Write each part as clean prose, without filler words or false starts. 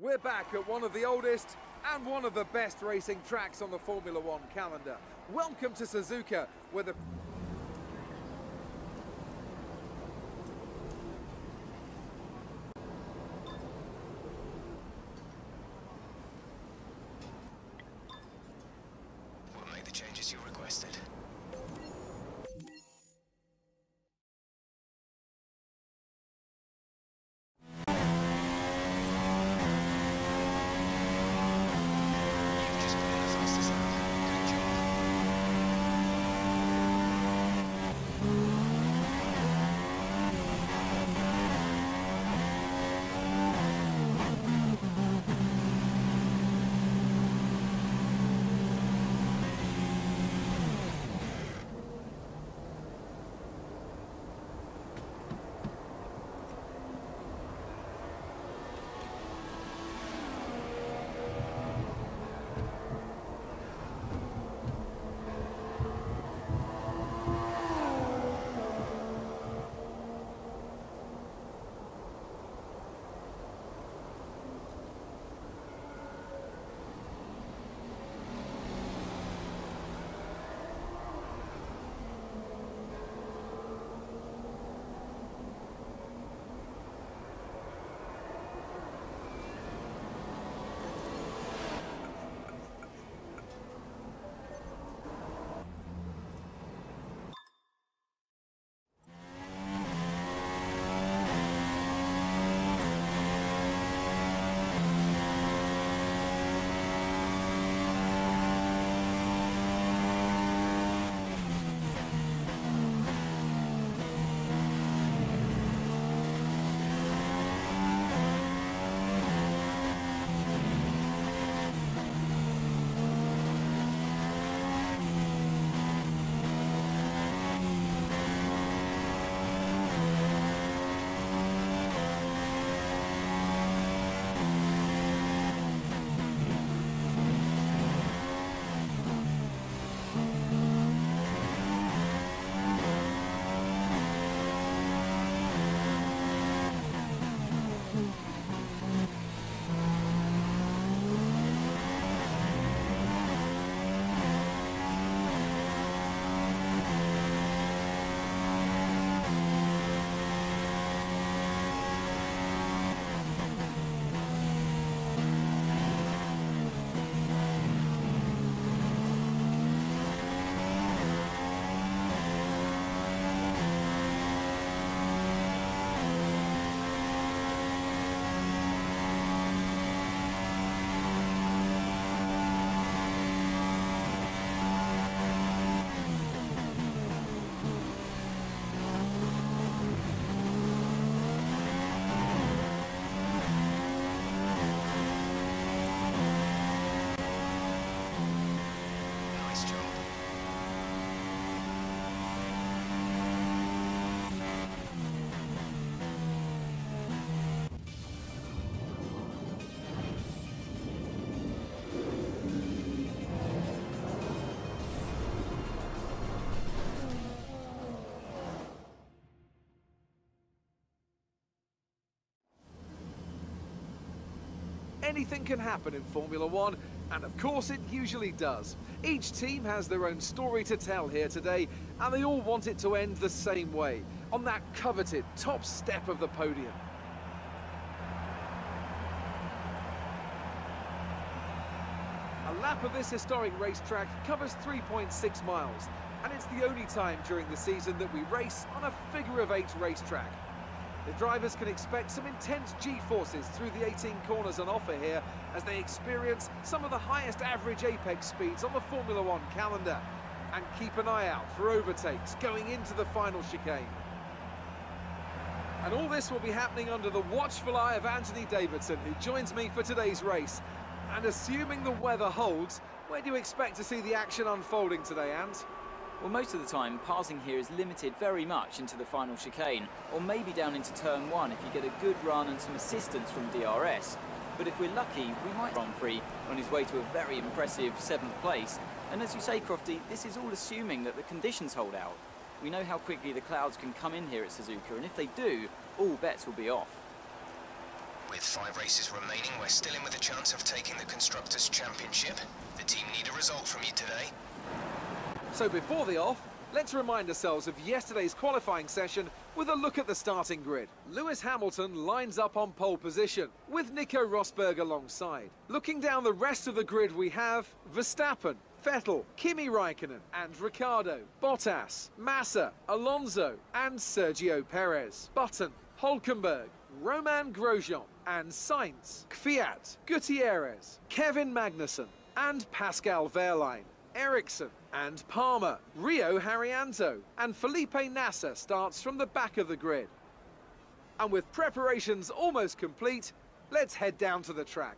We're back at one of the oldest and one of the best racing tracks on the Formula One calendar. Welcome to Suzuka, where the... We'll make the changes you requested. Anything can happen in Formula One, and of course it usually does. Each team has their own story to tell here today, and they all want it to end the same way, on that coveted top step of the podium. A lap of this historic racetrack covers 3.6 miles, and it's the only time during the season that we race on a figure-of-8 racetrack. The drivers can expect some intense G-forces through the 18 corners on offer here as they experience some of the highest average apex speeds on the Formula One calendar. And keep an eye out for overtakes going into the final chicane. And all this will be happening under the watchful eye of Anthony Davidson, who joins me for today's race. And assuming the weather holds, where do you expect to see the action unfolding today, Ant? Well, most of the time, passing here is limited very much into the final chicane, or maybe down into turn 1 if you get a good run and some assistance from DRS. But if we're lucky, we might Grand Prix on his way to a very impressive 7th place. And as you say, Crofty, this is all assuming that the conditions hold out. We know how quickly the clouds can come in here at Suzuka, and if they do, all bets will be off. With 5 races remaining, we're still in with a chance of taking the Constructors' Championship. The team need a result from you today. So before the off, let's remind ourselves of yesterday's qualifying session with a look at the starting grid. Lewis Hamilton lines up on pole position, with Nico Rosberg alongside. Looking down the rest of the grid, we have Verstappen, Vettel, Kimi Raikkonen and Ricciardo, Bottas, Massa, Alonso and Sergio Perez, Button, Hülkenberg, Romain Grosjean and Sainz, Kvyat, Gutierrez, Kevin Magnussen and Pascal Wehrlein, Ericsson and Palmer, Rio Haryanto and Felipe Nasser starts from the back of the grid. And with preparations almost complete, let's head down to the track.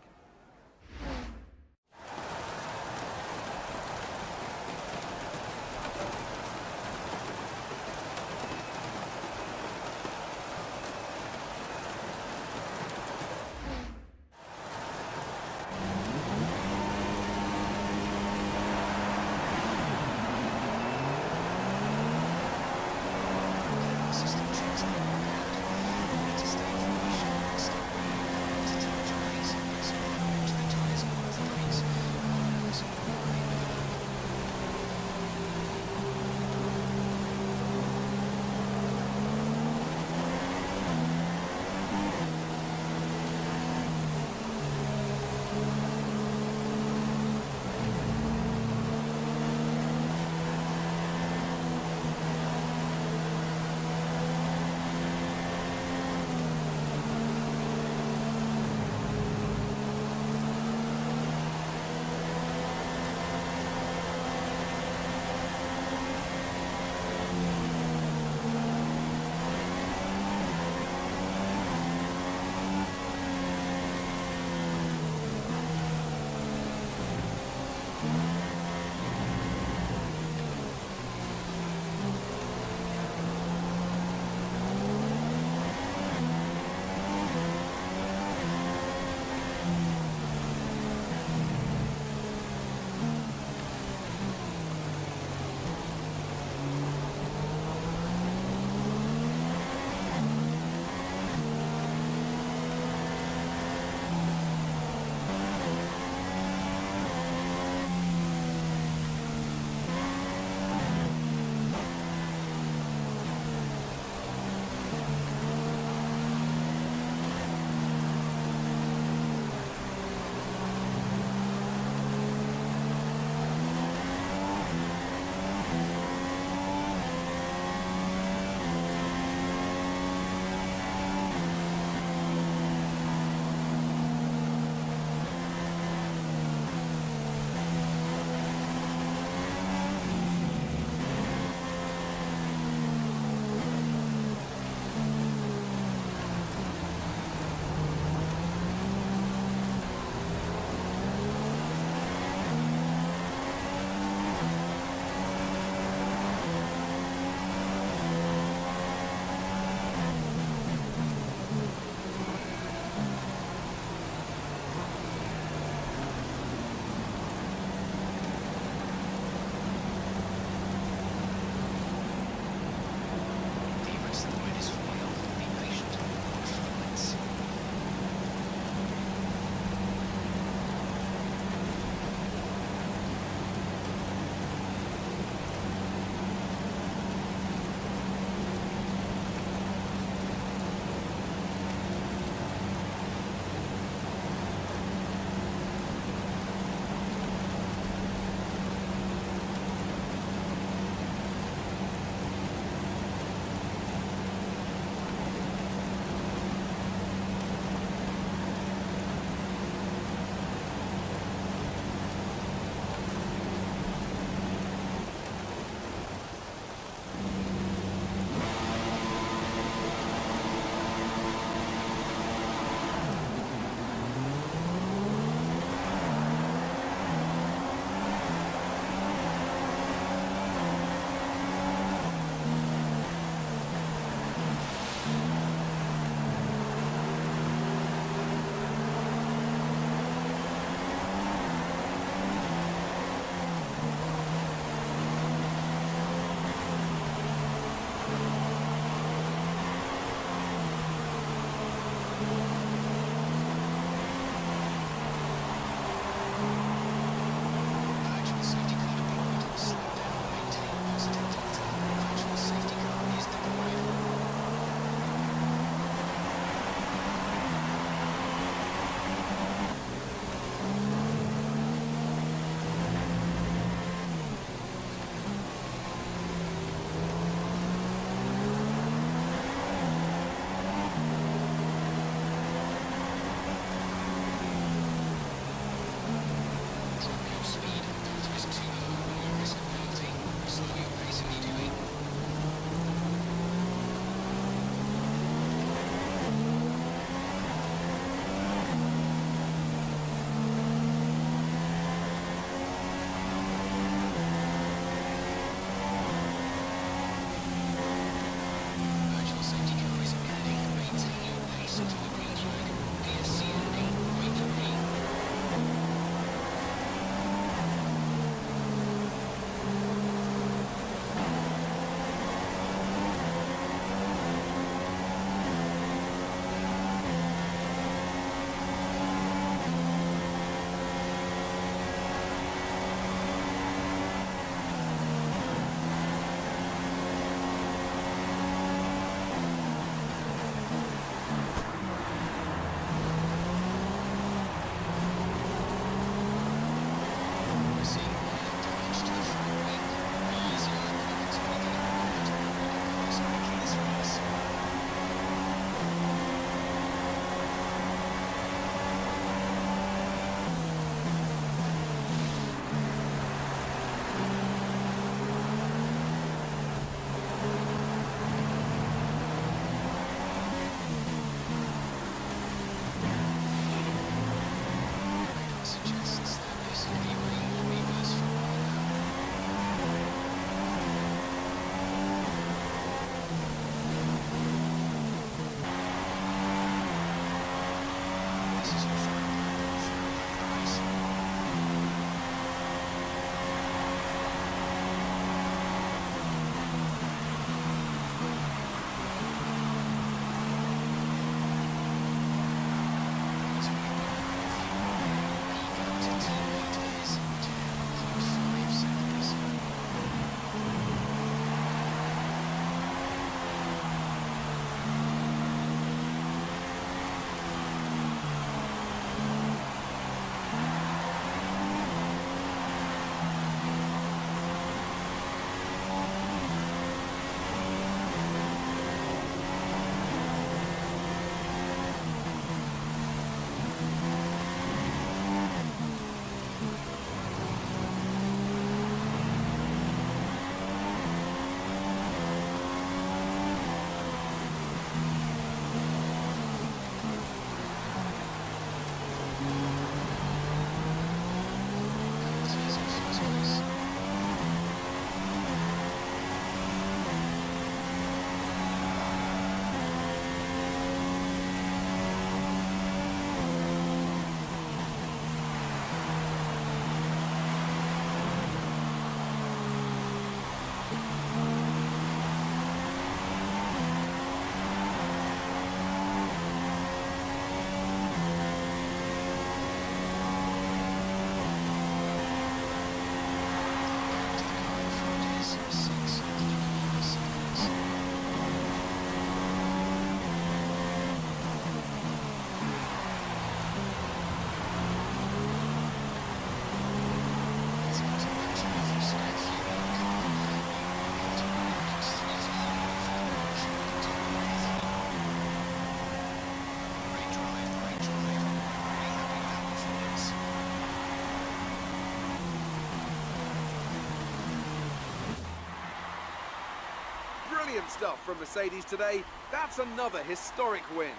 Brilliant stuff from Mercedes today. That's another historic win.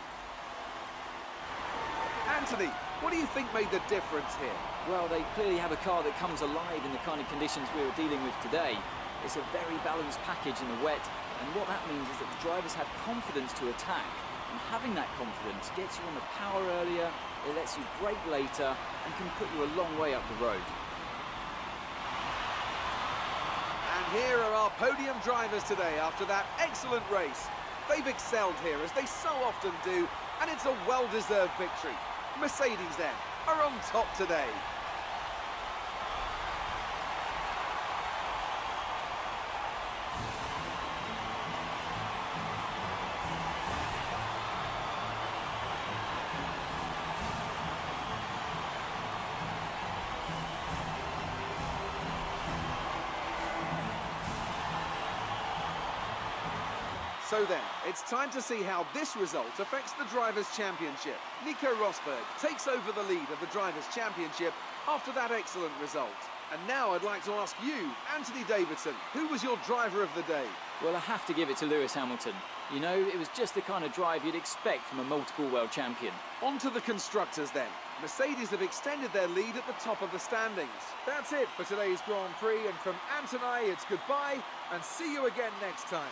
Anthony, what do you think made the difference here? Well, they clearly have a car that comes alive in the kind of conditions we were dealing with today. It's a very balanced package in the wet, and what that means is that the drivers have confidence to attack. And having that confidence gets you on the power earlier, it lets you brake later, and can put you a long way up the road. And here are our podium drivers today after that excellent race. They've excelled here, as they so often do, and it's a well-deserved victory. Mercedes, then, are on top today. So then, it's time to see how this result affects the Drivers' Championship. Nico Rosberg takes over the lead of the Drivers' Championship after that excellent result. And now I'd like to ask you, Anthony Davidson, who was your driver of the day? Well, I have to give it to Lewis Hamilton. You know, it was just the kind of drive you'd expect from a multiple world champion. On to the constructors then. Mercedes have extended their lead at the top of the standings. That's it for today's Grand Prix, and from Ant and I, it's goodbye, and see you again next time.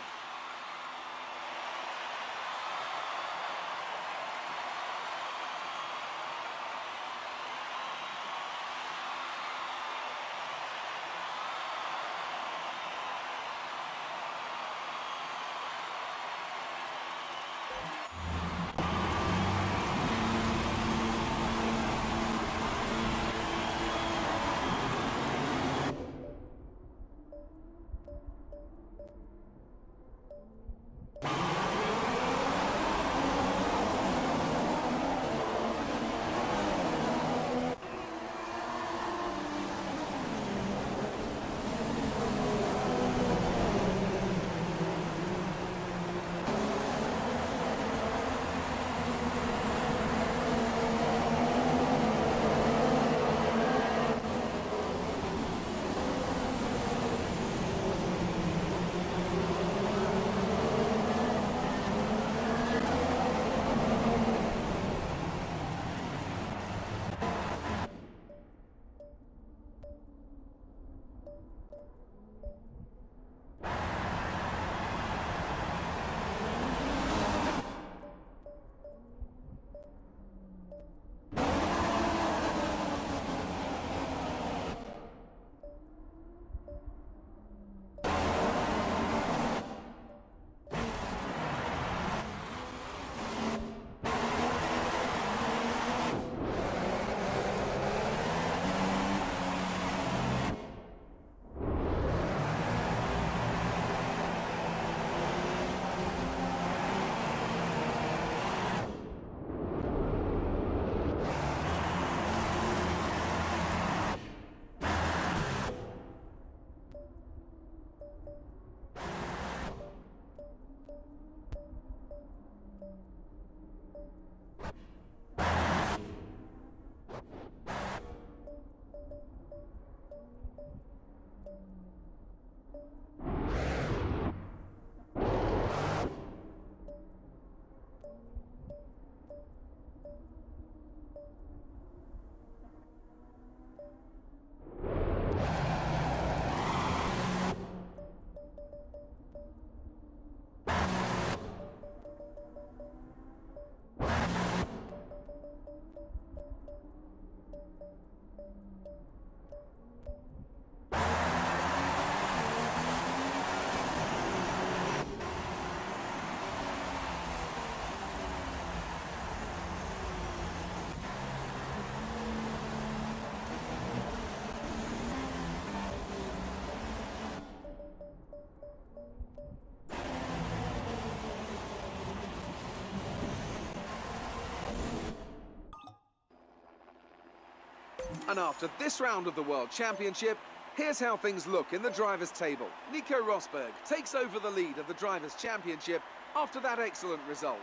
And after this round of the World Championship, here's how things look in the drivers' table. Nico Rosberg takes over the lead of the Drivers' Championship after that excellent result.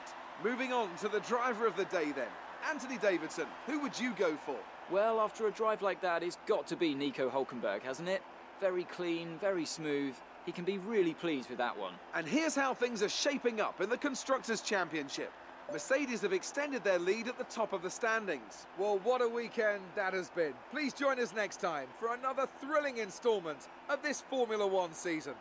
Moving on to the driver of the day then. Anthony Davidson, who would you go for? Well, after a drive like that, it's got to be Nico Hülkenberg, hasn't it? Very clean, very smooth, He can be really pleased with that one. And here's how things are shaping up in the Constructors' Championship. Mercedes have extended their lead at the top of the standings. Well, what a weekend that has been. Please join us next time for another thrilling instalment of this Formula One season.